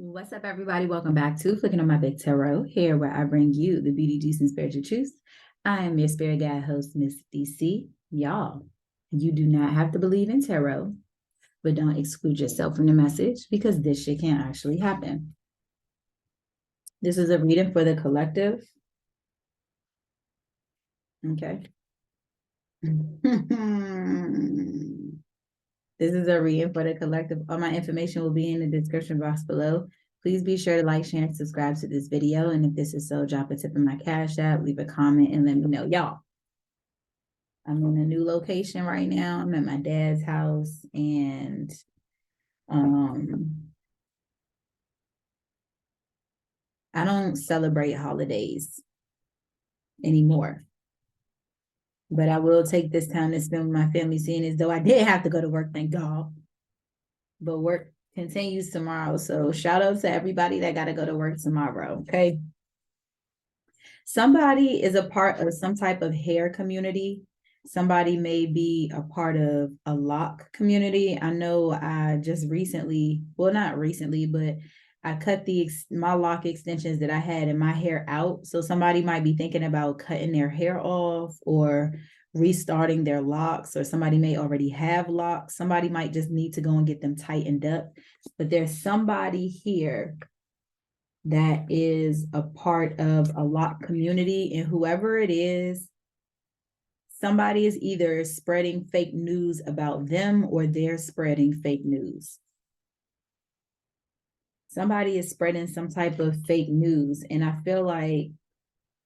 What's up, everybody? Welcome back to Flicking on My Big Tarot, here where I bring you the beauty, juice, and spiritual truth. I am your spirit guide host, Miss DC. Y'all, you do not have to believe in tarot, but don't exclude yourself from the message because this shit can't actually happen. This is a reading for the collective. Okay. This is a reading for the collective. All my information will be in the description box below. Please be sure to like, share, and subscribe to this video. And if this is so, drop a tip in my Cash App, leave a comment, and let me know. Y'all, I'm in a new location right now. I'm at my dad's house, and I don't celebrate holidays anymore. But I will take this time to spend with my family, seeing as though I did have to go to work, thank God. But work continues tomorrow. So shout out to everybody that got to go to work tomorrow, okay? Somebody is a part of some type of hair community. Somebody may be a part of a lock community. I know I just recently, well, not recently, but I cut my lock extensions that I had in my hair out. So somebody might be thinking about cutting their hair off or restarting their locks, or somebody may already have locks. Somebody might just need to go and get them tightened up. But there's somebody here that is a part of a lock community, and whoever it is, somebody is either spreading fake news about them or they're spreading fake news. Somebody is spreading some type of fake news, and I feel like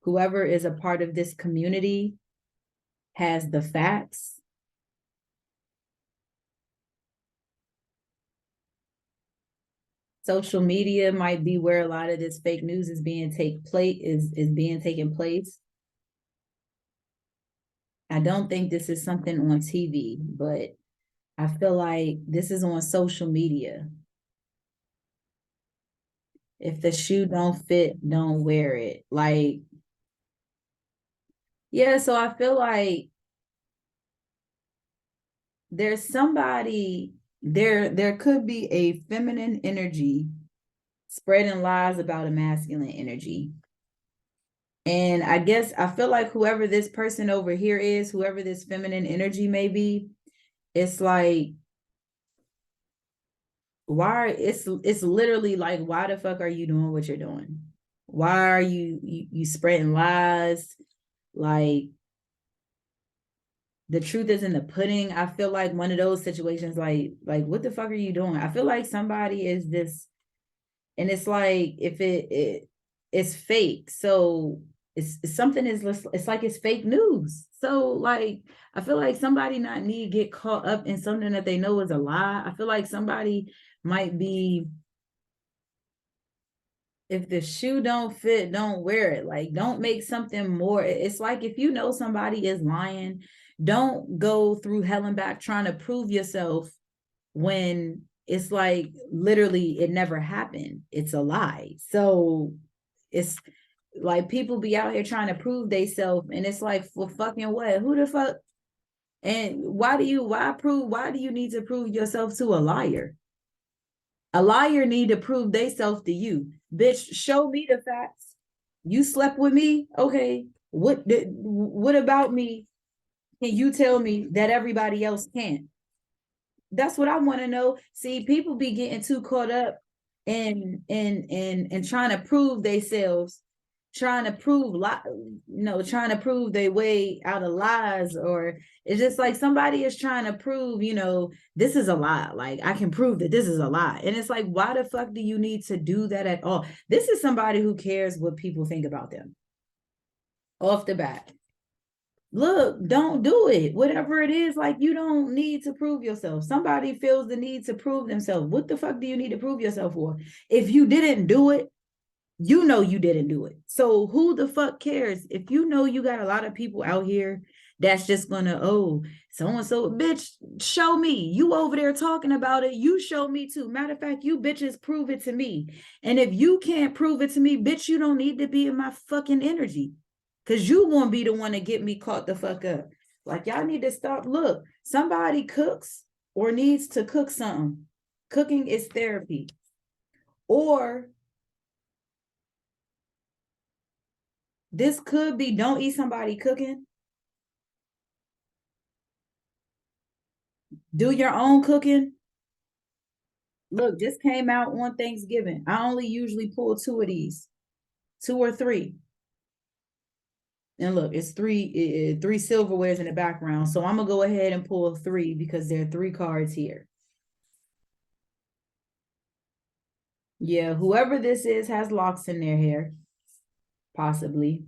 whoever is a part of this community has the facts. Social media might be where a lot of this fake news is being taken place. I don't think this is something on TV, but I feel like this is on social media. If the shoe don't fit, don't wear it. Like, yeah, so I feel like there's somebody, there could be a feminine energy spreading lies about a masculine energy. And I guess I feel like whoever this person over here is, whoever this feminine energy may be, it's like, it's literally like, why the fuck are you doing what you're doing? Why are you spreading lies? Like, the truth is in the pudding. I feel like one of those situations, like what the fuck are you doing? I feel like somebody is this, and it's like, if it's fake, so it's something is, it's like it's fake news. So like, I feel like somebody not need to get caught up in something that they know is a lie. I feel like somebody might be, if the shoe don't fit, don't wear it. Like, don't make something more. It's like, if you know somebody is lying, don't go through hell and back trying to prove yourself when it's like, literally, it never happened. It's a lie. So it's like, people be out here trying to prove themselves, and it's like, for fucking what? Who the fuck? And why do you need to prove yourself to a liar? A liar need to prove themselves to you. Bitch, show me the facts. You slept with me? Okay. What about me can you tell me that everybody else can't? That's what I want to know. See, people be getting too caught up in trying to prove themselves, trying to prove trying to prove their way out of lies. Or it's just like, somebody is trying to prove, this is a lie. Like, I can prove that this is a lie. And it's like, why the fuck do you need to do that at all? This is somebody who cares what people think about them off the bat. Look, don't do it. Whatever it is, like, you don't need to prove yourself. Somebody feels the need to prove themselves. What the fuck do you need to prove yourself for? If you didn't do it, you know you didn't do it. So who the fuck cares? If you know you got a lot of people out here that's just gonna, oh, so-and-so, bitch, show me. You over there talking about it, you show me too. Matter of fact, you bitches prove it to me. And if you can't prove it to me, bitch, you don't need to be in my fucking energy. Because you won't be the one to get me caught the fuck up. Like, y'all need to stop. Look, somebody cooks or needs to cook something. Cooking is therapy. Or this could be don't eat somebody cooking. Do your own cooking. Look, this came out on Thanksgiving. I only usually pull two of these, two or three. And look, it's three silverwares in the background. So I'm gonna go ahead and pull three because there are three cards here. Yeah, whoever this is has locks in their hair, possibly.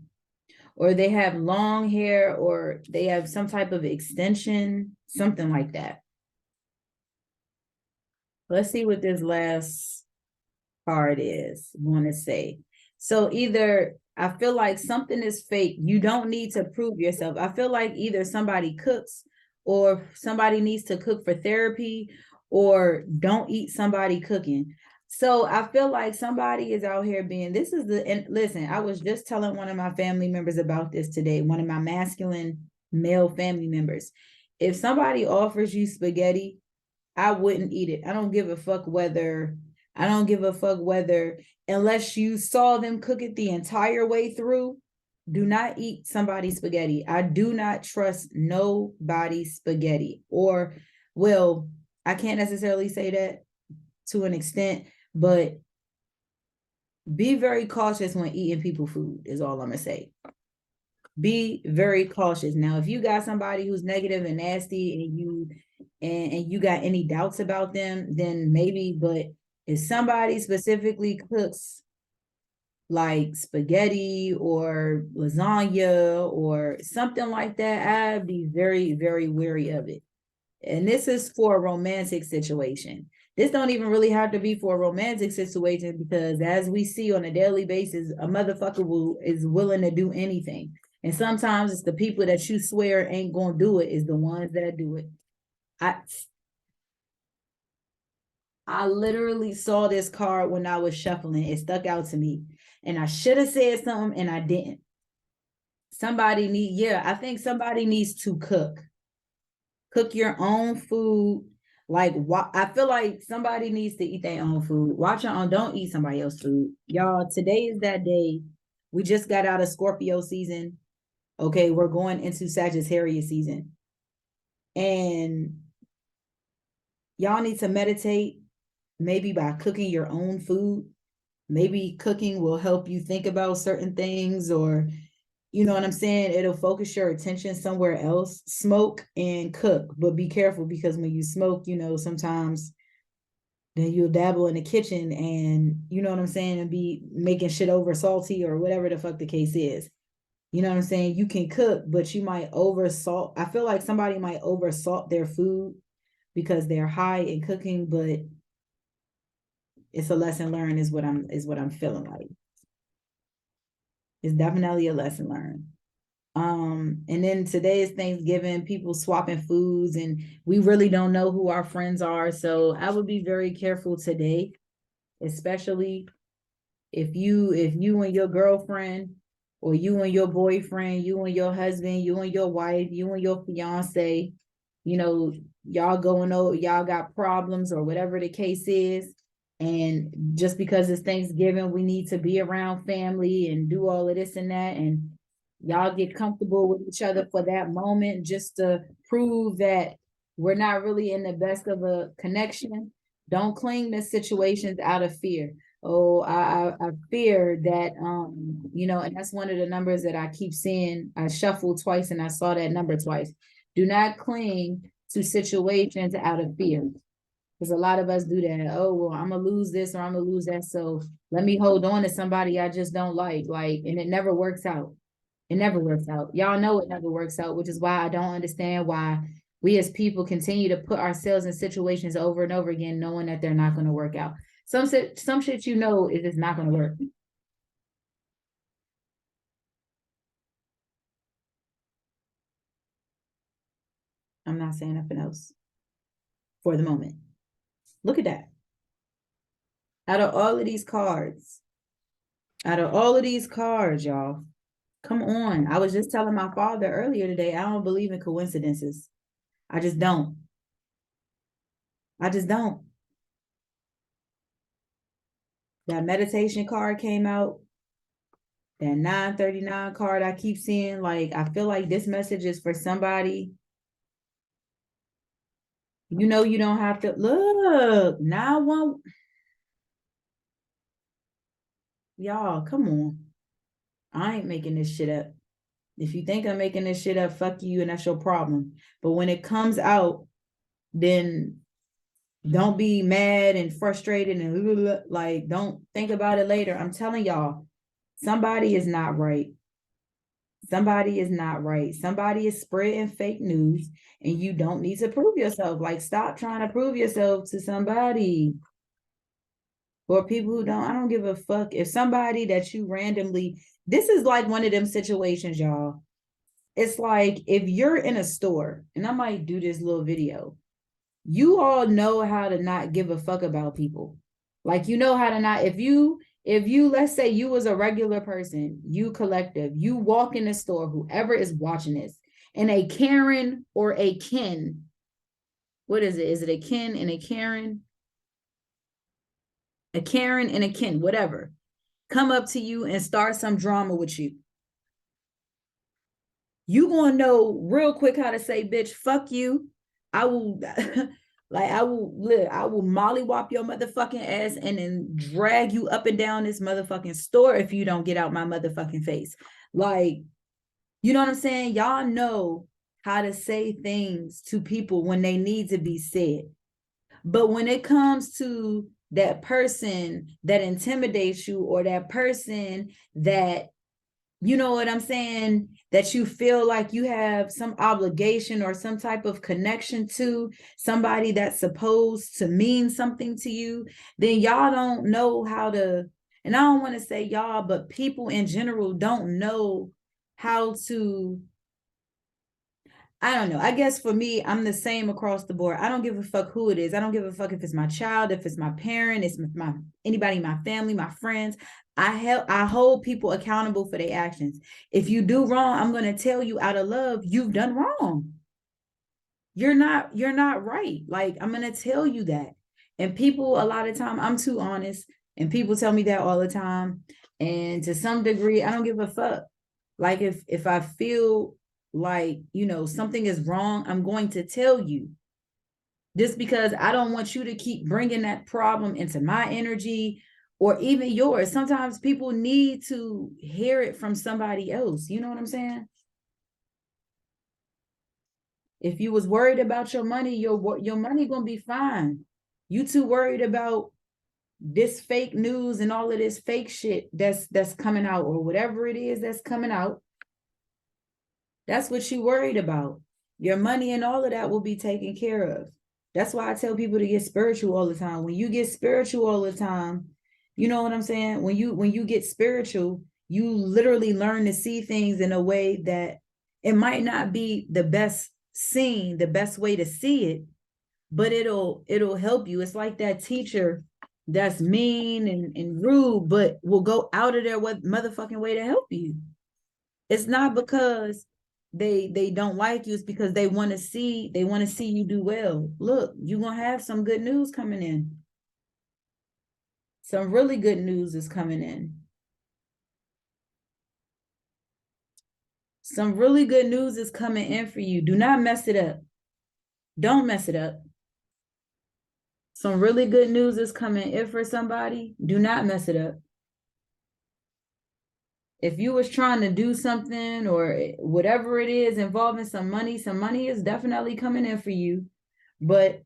Or they have long hair, or they have some type of extension, something like that. Let's see what this last card is, want to say. So either I feel like something is fake. You don't need to prove yourself. I feel like either somebody cooks or somebody needs to cook for therapy, or don't eat somebody cooking. So I feel like somebody is out here being, this is the, and listen, I was just telling one of my family members about this today, one of my masculine male family members. If somebody offers you spaghetti, I wouldn't eat it. I don't give a fuck whether, unless you saw them cook it the entire way through, do not eat somebody's spaghetti. I do not trust nobody's spaghetti. Or, well, I can't necessarily say that to an extent, but be very cautious when eating people's food is all I'm gonna say. Be very cautious. Now, if you got somebody who's negative and nasty and you got any doubts about them, then maybe, but if somebody specifically cooks like spaghetti or lasagna or something like that, I'd be very, very wary of it. And this is for a romantic situation. This don't even really have to be for a romantic situation, because as we see on a daily basis, a motherfucker is willing to do anything. And sometimes it's the people that you swear ain't gonna do it is the ones that do it. I literally saw this card when I was shuffling. It stuck out to me. And I should have said something and I didn't. I think somebody needs to cook. Cook your own food. Like, I feel like somebody needs to eat their own food. Watch your own. Don't eat somebody else's food. Y'all, today is that day. We just got out of Scorpio season. Okay, we're going into Sagittarius season. And y'all need to meditate, maybe by cooking your own food. Maybe cooking will help you think about certain things, or you know what I'm saying? It'll focus your attention somewhere else. Smoke and cook, but be careful, because when you smoke, you know, sometimes then you'll dabble in the kitchen and you know what I'm saying, and be making shit over salty or whatever the fuck the case is. You know what I'm saying? You can cook, but you might over salt. I feel like somebody might over salt their food because they're high in cooking, but it's a lesson learned is what I'm feeling like. It's definitely a lesson learned. And then today is Thanksgiving, people swapping foods, and we really don't know who our friends are. So I would be very careful today, especially if you and your girlfriend, or you and your boyfriend, you and your husband, you and your wife, you and your fiance, you know, y'all going over, y'all got problems or whatever the case is. And just because it's Thanksgiving, we need to be around family and do all of this and that. And y'all get comfortable with each other for that moment, just to prove that we're not really in the best of a connection. Don't cling to situations out of fear. Oh, I fear that, you know, and that's one of the numbers that I keep seeing. I shuffled twice and I saw that number twice. Do not cling to situations out of fear. Because a lot of us do that. Oh, well, I'm gonna lose this or I'm gonna lose that. So let me hold on to somebody I just don't like. And it never works out. It never works out. Y'all know it never works out, which is why I don't understand why we as people continue to put ourselves in situations over and over again, knowing that they're not going to work out. Some shit, you know, is just not going to work. I'm not saying nothing else for the moment. Look at that. Out of all of these cards, y'all, come on. I was just telling my father earlier today, I don't believe in coincidences. I just don't. I just don't. That meditation card came out. That 939 card I keep seeing. Like, I feel like this message is for somebody. You know, you don't have to look. Now one, y'all, come on. I ain't making this shit up. If you think I'm making this shit up, fuck you, and that's your problem. But when it comes out, then don't be mad and frustrated and like, don't think about it later. I'm telling y'all, somebody is not right. Somebody is not right. Somebody is spreading fake news, and you don't need to prove yourself. Like, stop trying to prove yourself to somebody. Or people who don't, I don't give a fuck. If somebody that you randomly, this is like one of them situations, y'all. It's like if you're in a store, and I might do this little video, you all know how to not give a fuck about people. Like, you know how to not, if you let's say you was a regular person, you collective, you walk in the store, whoever is watching this, and a Karen or a Ken, what is it? Is it a Ken and a Karen? A Karen and a Ken, whatever, come up to you and start some drama with you. You gonna know real quick how to say, bitch, fuck you. I will like I will mollywop your motherfucking ass and then drag you up and down this motherfucking store if you don't get out my motherfucking face. Like, you know what I'm saying? Y'all know how to say things to people when they need to be said. But when it comes to that person that intimidates you, or that person that, you know what I'm saying, that you feel like you have some obligation or some type of connection to, somebody that's supposed to mean something to you, then y'all don't know how to, and I don't want to say y'all, but people in general don't know how to, I don't know. I guess for me, I'm the same across the board. I don't give a fuck who it is. I don't give a fuck if it's my child, if it's my parent, it's my anybody in my family, my friends. I hold people accountable for their actions. If you do wrong, I'm going to tell you out of love, you've done wrong. You're not right. Like, I'm going to tell you that. And people, a lot of time, I'm too honest, and people tell me that all the time. And to some degree, I don't give a fuck. Like, if I feel like, you know, something is wrong, I'm going to tell you, just because I don't want you to keep bringing that problem into my energy or even yours. Sometimes people need to hear it from somebody else. You know what I'm saying? If you was worried about your money, your money gonna be fine. You too worried about this fake news and all of this fake shit that's coming out, or whatever it is that's coming out. That's what you worried about. Your money and all of that will be taken care of. That's why I tell people to get spiritual all the time. When you get spiritual all the time, you know what I'm saying? When you get spiritual, you literally learn to see things in a way that it might not be the best scene, the best way to see it, but it'll help you. It's like that teacher that's mean and rude, but will go out of their motherfucking way to help you. It's not because they don't like you, it's because they want to see you do well. Look, you're gonna have some good news coming in. Some really good news is coming in. Some really good news is coming in for you. Do not mess it up. Don't mess it up. Some really good news is coming in for somebody. Do not mess it up. If you was trying to do something or whatever it is involving some money is definitely coming in for you. But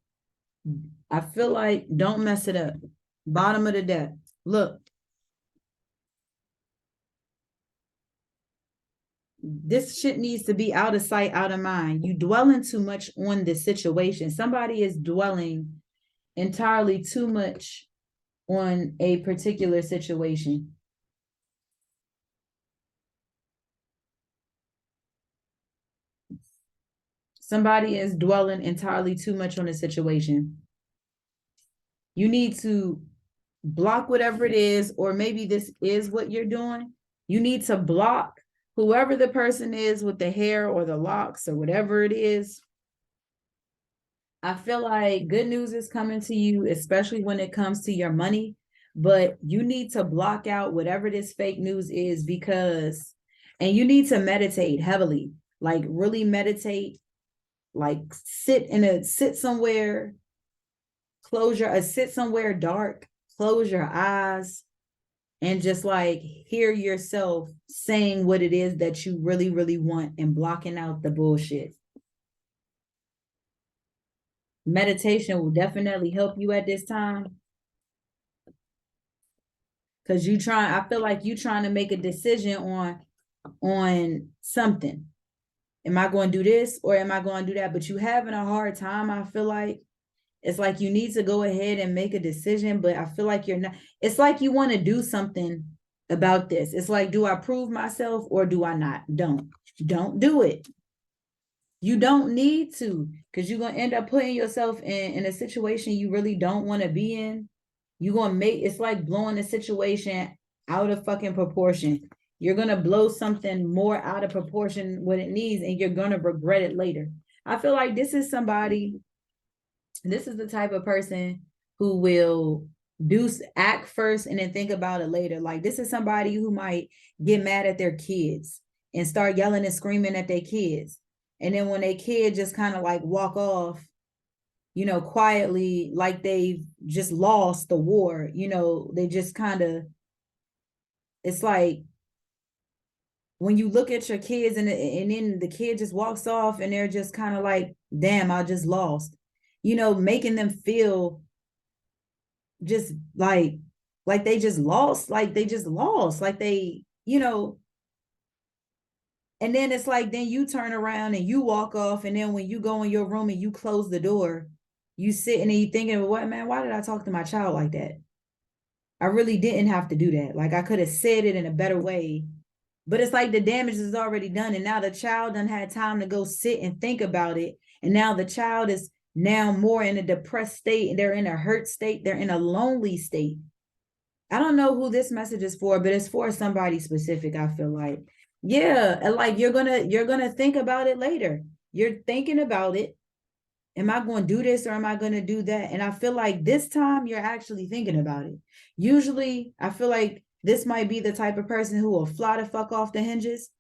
I feel like don't mess it up. Bottom of the deck. Look, this shit needs to be out of sight, out of mind. You dwelling too much on this situation. Somebody is dwelling entirely too much on a particular situation. Somebody is dwelling entirely too much on a situation. You need to block whatever it is, or maybe this is what you're doing. You need to block whoever the person is with the hair or the locks or whatever it is. I feel like good news is coming to you, especially when it comes to your money. but you need to block out whatever this fake news is, because, and you need to meditate heavily, like really meditate, like sit somewhere, sit somewhere dark, close your eyes, and just like hear yourself saying what it is that you really, really want and blocking out the bullshit. Meditation will definitely help you at this time. Because I feel like you trying to make a decision on something. Am I going to do this or am I going to do that? But you having a hard time, I feel like. It's like you need to go ahead and make a decision, but I feel like you're not. It's like you want to do something about this. It's like, do I prove myself or do I not? Don't do it. You don't need to, because you're going to end up putting yourself in a situation you really don't want to be in. You're going to it's like blowing the situation out of fucking proportion. You're going to blow something more out of proportion what it needs, and you're going to regret it later. I feel like this is the type of person who will act first and then think about it later. Like, this is somebody who might get mad at their kids and start yelling and screaming at their kids. And then when their kid just kind of like walk off, quietly, like they've just lost the war, they just kind of, it's like when you look at your kids and then the kid just walks off and they're just kind of like, damn, I just lost, making them feel just like they just lost, like they, and then it's like, then you turn around and you walk off. And then when you go in your room and you close the door, you sitting and you thinking, what, man, why did I talk to my child like that? I really didn't have to do that. Like, I could have said it in a better way, but it's like the damage is already done. And now the child done had time to go sit and think about it. And now the child is now more in a depressed state. They're in a hurt state. They're in a lonely state. I don't know who this message is for, but it's for somebody specific, I feel like. Yeah, and like you're gonna think about it later. You're thinking about it. Am I going to do this or am I going to do that? And I feel like this time you're actually thinking about it. Usually, I feel like this might be the type of person who will fly the fuck off the hinges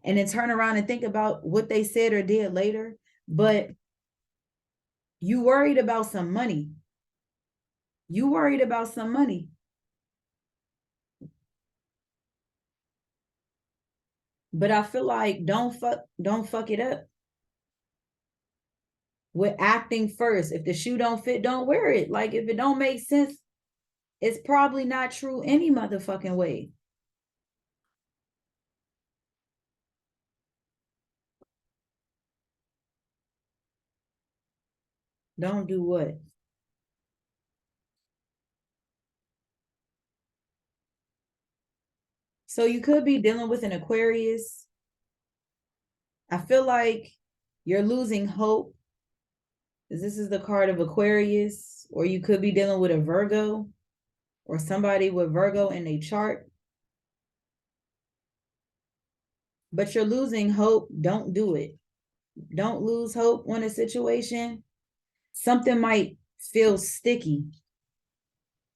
and then turn around and think about what they said or did later. But you worried about some money. You worried about some money. But I feel like don't fuck it up with acting first. If the shoe don't fit, don't wear it. Like, if it don't make sense, it's probably not true any motherfucking way. Don't do what? So you could be dealing with an Aquarius. I feel like you're losing hope. This is the card of Aquarius, or you could be dealing with a Virgo or somebody with Virgo in a chart. But you're losing hope. Don't do it. Don't lose hope on a situation. Something might feel sticky.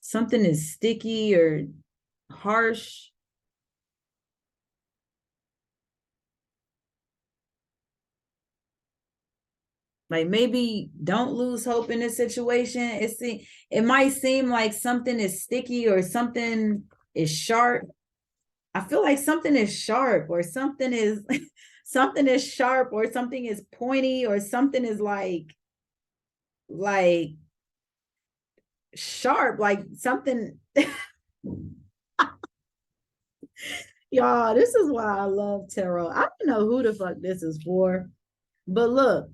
Something is sticky or harsh. Like, maybe don't lose hope in this situation. It might seem like something is sticky or something is sharp. I feel like something is sharp or something is something is sharp or something is pointy or something is like sharp, like something. Y'all, this is why I love tarot. I don't know who the fuck this is for, but look,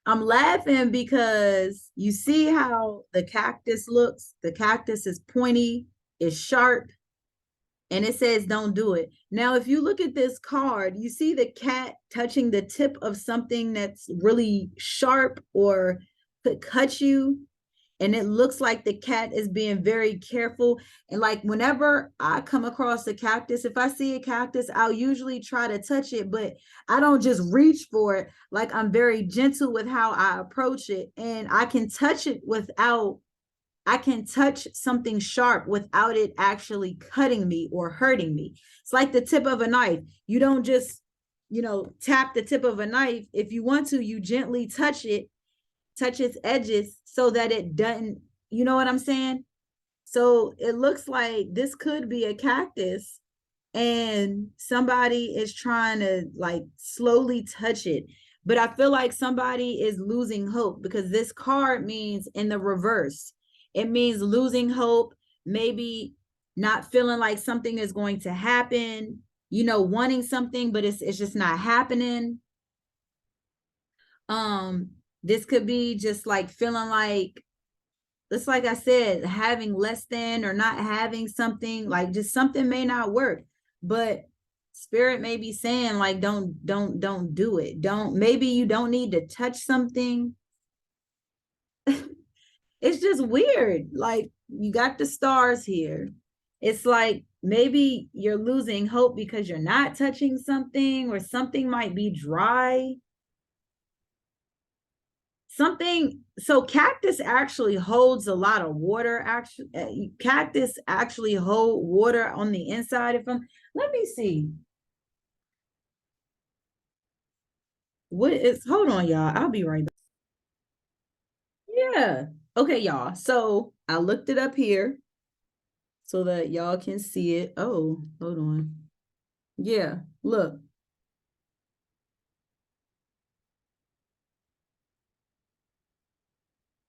I'm laughing because you see how the cactus looks. The cactus is pointy, it's sharp, and it says don't do it. Now, if you look at this card, you see the cat touching the tip of something that's really sharp or could cut you. And it looks like the cat is being very careful. And like, whenever I come across a cactus, if I see a cactus, I'll usually try to touch it, but I don't just reach for it. Like, I'm very gentle with how I approach it, and I can touch it without I can touch something sharp without it actually cutting me or hurting me. It's like the tip of a knife. You don't just, tap the tip of a knife. If you want to, you gently touch it, touch its edges so that it doesn't, you know what I'm saying? So it looks like this could be a cactus and somebody is trying to like slowly touch it. But I feel like somebody is losing hope because this card means in the reverse. It means losing hope, maybe not feeling like something is going to happen, wanting something, but it's just not happening. This could be just like feeling like, just like I said, having less than or not having something, like just something may not work, but spirit may be saying like, don't do it. Maybe you don't need to touch something. It's just weird. Like you got the stars here. It's like maybe you're losing hope because you're not touching something or something might be dry. So cactus actually holds a lot of water. Cactus actually hold water on the inside of them. Let me see what is, hold on y'all, I'll be right back. Yeah, okay y'all, so I looked it up here so that y'all can see it. Oh, hold on. Yeah, look.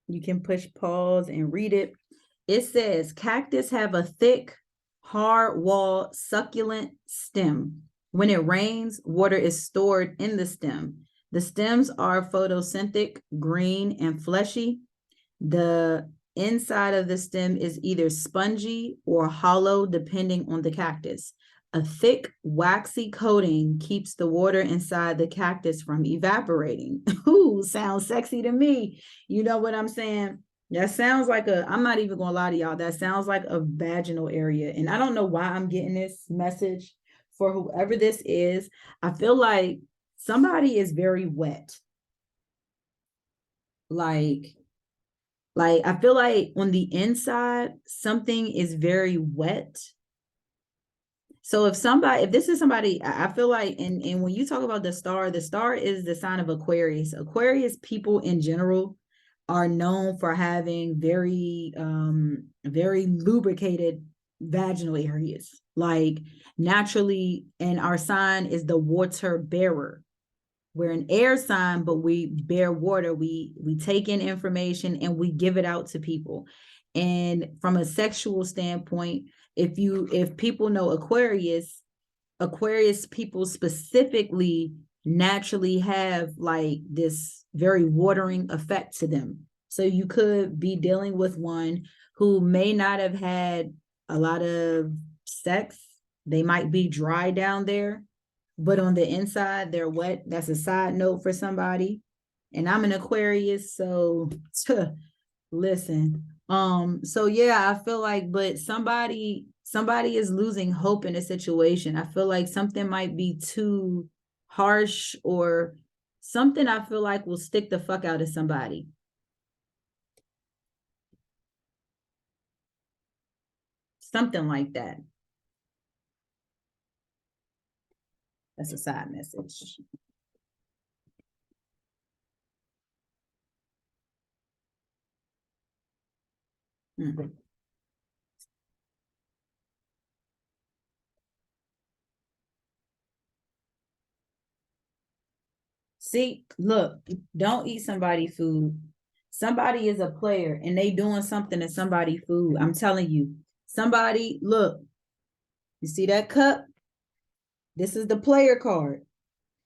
You can push pause and read it. It says cactus have a thick, hard wall, succulent stem. When it rains, water is stored in the stem. The stems are photosynthetic, green, and fleshy. The inside of the stem is either spongy or hollow, depending on the cactus. A thick, waxy coating keeps the water inside the cactus from evaporating. Ooh, sounds sexy to me. You know what I'm saying? That sounds like I'm not even gonna lie to y'all, that sounds like a vaginal area. And I don't know why I'm getting this message for whoever this is. I feel like somebody is very wet. Like I feel like on the inside, something is very wet. So if this is somebody, I feel like, and when you talk about the star is the sign of Aquarius. Aquarius people in general are known for having very, very lubricated vaginal areas. Like naturally, and our sign is the water bearer. We're an air sign, but we bear water. We take in information and we give it out to people. And from a sexual standpoint, if people know Aquarius people specifically naturally have like this very watering effect to them. So you could be dealing with one who may not have had a lot of sex. They might be dry down there, but on the inside they're wet. That's a side note for somebody. And I'm an Aquarius, so listen. So yeah, I feel like, but somebody is losing hope in a situation. I feel like something might be too harsh or something I feel like will stick the fuck out of somebody. Something like that. That's a side message. Mm-hmm. See, look, don't eat somebody's food. Somebody is a player and they doing something to somebody's food. I'm telling you, somebody, look, you see that cup? This is the player card.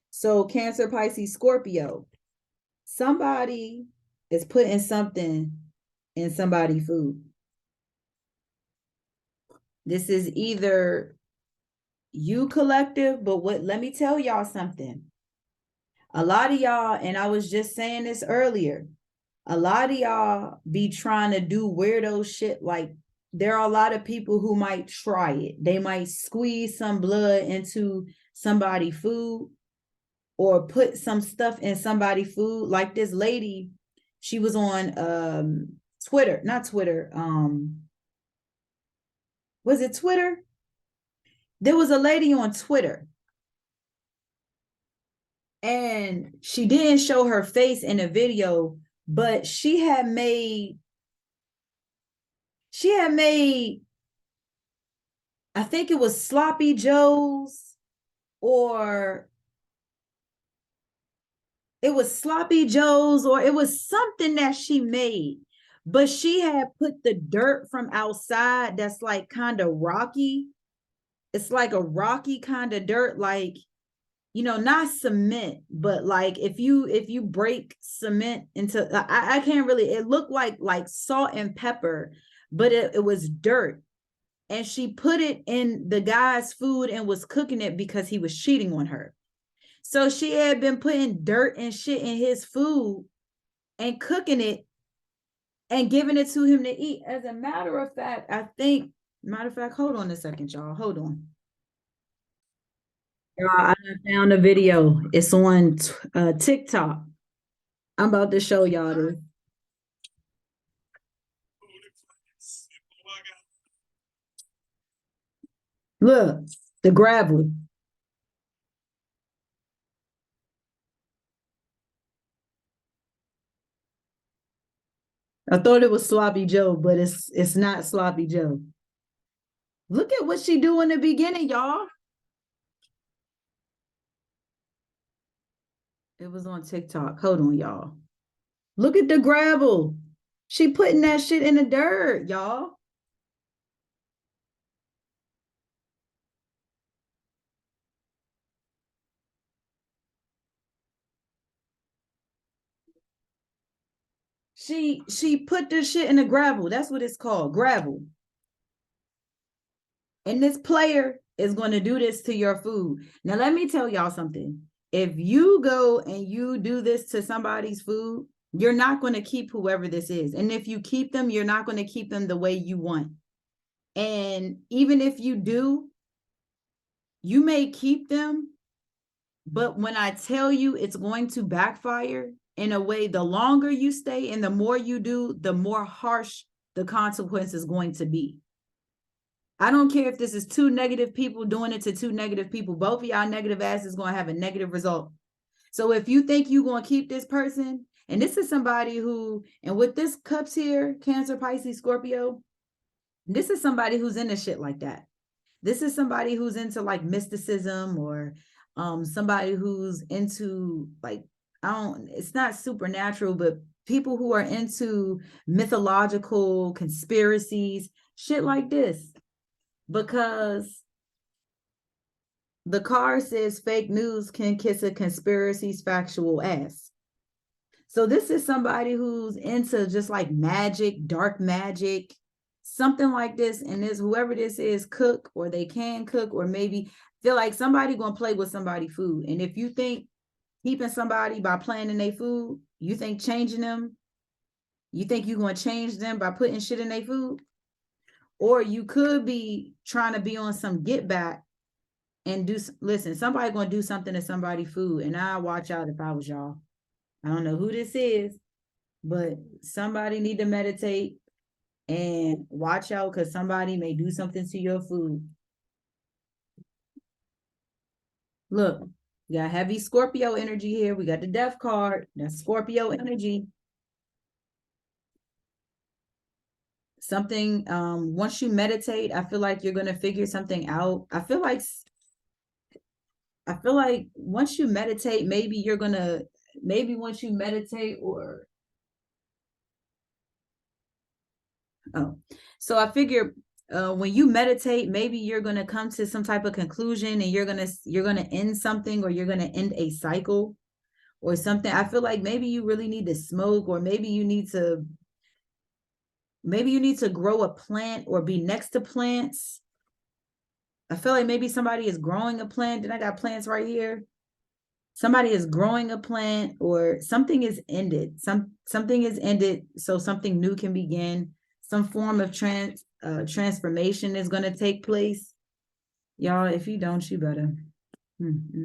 So Cancer, Pisces, Scorpio. Somebody is putting something in somebody's food. This is either you collective, but let me tell y'all something. A lot of y'all, and I was just saying this earlier, a lot of y'all be trying to do weirdo shit. Like there are a lot of people who might try it. They might squeeze some blood into somebody's food or put some stuff in somebody's food. Like this lady, she was on Twitter, not Twitter. Was it Twitter? There was a lady on Twitter, and she didn't show her face in a video, but she had made I think it was sloppy joes, or it was sloppy joes, or it was something that she made, but she had put the dirt from outside that's like kind of rocky. It's like a rocky kind of dirt, like, not cement, but like if you break cement into, I can't really, it looked like salt and pepper, but it was dirt. And she put it in the guy's food and was cooking it because he was cheating on her. So she had been putting dirt and shit in his food and cooking it and giving it to him to eat. As a matter of fact, hold on a second, y'all. Hold on. I found a video. It's on TikTok. I'm about to show y'all this. Look, the gravel. I thought it was Sloppy Joe, but it's not Sloppy Joe. Look at what she do in the beginning, y'all. It was on TikTok. Hold on, y'all. Look at the gravel. She putting that shit in the dirt, y'all. She put this shit in the gravel. That's what it's called, gravel. And this player is going to do this to your food. Now, let me tell y'all something. If you go and you do this to somebody's food, you're not going to keep whoever this is. And if you keep them, you're not going to keep them the way you want. And even if you do, you may keep them, but when I tell you it's going to backfire in a way, the longer you stay and the more you do, the more harsh the consequence is going to be. I don't care if this is two negative people doing it to two negative people. Both of y'all negative ass is going to have a negative result. So if you think you're going to keep this person, and this is somebody who, and with this cups here, Cancer, Pisces, Scorpio, this is somebody who's into shit like that. This is somebody who's into like mysticism, or somebody who's into like, it's not supernatural, but people who are into mythological conspiracies, shit like this. Because the card says fake news can kiss a conspiracy's factual ass. So this is somebody who's into just like magic, dark magic, something like this. And this, whoever this is, cook, or they can cook, or maybe feel like somebody gonna play with somebody's food. And if you think keeping somebody by playing in their food, you think changing them, you think you're gonna change them by putting shit in their food? Or you could be trying to be on some get back and listen, somebody gonna do something to somebody's food, and I'll watch out if I was y'all. I don't know who this is, but somebody need to meditate and watch out, because somebody may do something to your food. Look, we got heavy Scorpio energy here. We got the death card. That's Scorpio energy. Something, once you meditate, I feel like you're gonna figure something out. I feel like once you meditate, maybe once you meditate, or so I figure when you meditate, maybe you're gonna come to some type of conclusion, and you're gonna end something, or you're gonna end a cycle or something. I feel like maybe you really need to smoke, or maybe you need to grow a plant or be next to plants. I feel like maybe somebody is growing a plant. Then I got plants right here. Somebody is growing a plant, or something is ended. Something is ended, so something new can begin. Some form of transformation is going to take place. Y'all, if you don't, you better.